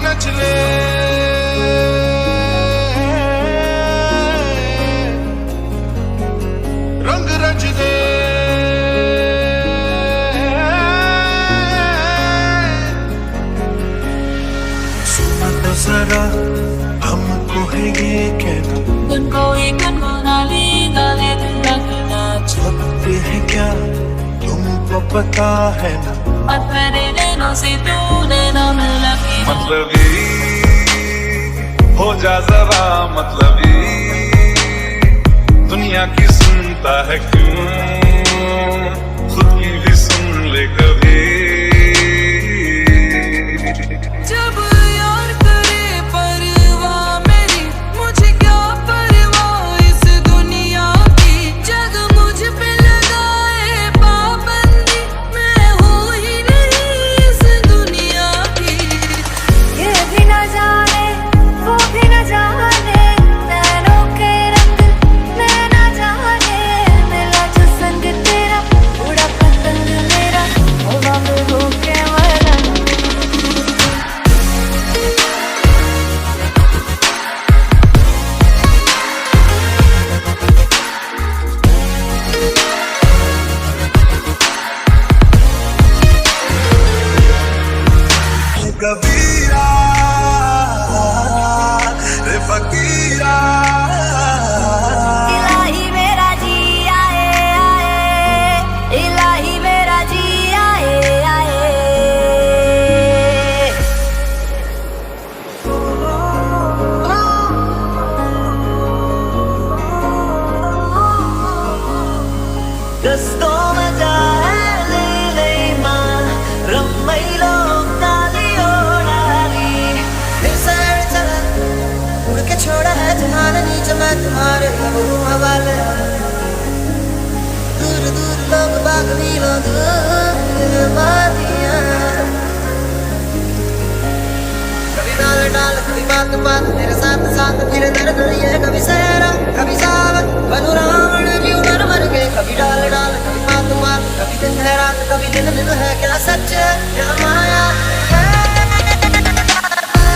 नच ले रंग रच दे सुना तो जरा हमको है ये कहना उनको ही गुनगुनाली गाले लगना छपते है क्या तुमको पता है ना और तेरे नैनों से तूने नाम लगी मतलबी हो जा जरा मतलबी दुनिया की सुनता है क्यों खुद की भी सुन ले कभी जब यार करे परवाह मेरी मुझे क्या परवाह इस दुनिया की जग मुझ पे लगाए पाबंदी मैं हूँ ही नहीं इस दुनिया की ये भी न जाने वो भी न जाने नैनों के रंग मैं न जाने मिला जो संग तेरा उड़ा पतंग मेरा हवा में होके मरंग कबीरा रे फकीरा इलाही मेरा जी आए आए इलाही मेरा जी आए आए Gusto madali layman ramay log dali odali फिर सैर चला उड़ के छोड़ा है जहान नीचे मैं तुम्हारे लबों हवाले दूर दूर लोग बाग मीलों दूर वादियां कभी डाल डाल कभी बात बात मेरे साथ साथ फिर दर्द ये कभी सहरा कभी सावन बनू रावण जीव मर मर के कभी डाल डाल कभी बात बात कभी दिन है रात कभी दिन दिन है क्या सच है क्या माया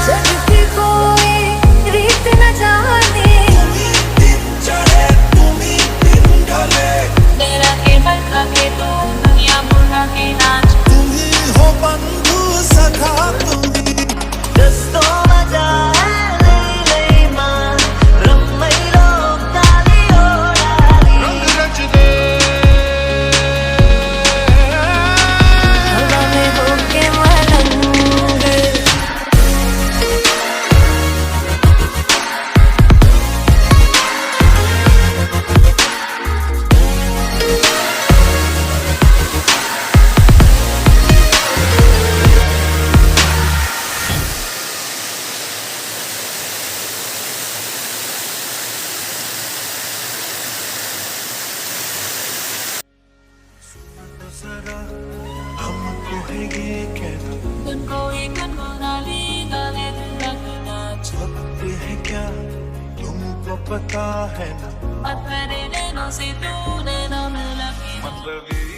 जग की कोई रीत न जाने मेरा के बलका के तू दुनिया बुला के नाच हो बंधु सखा Gusto madali layman ramay log dali odali रंग रच दे हवा में होके मरंग जरा हमको है ये कहना उनको ही गुनगुनाली गाले लगना छपते है क्या तुमको पता है ना और तेरे नैनों से तूने नाम लगी मतलबी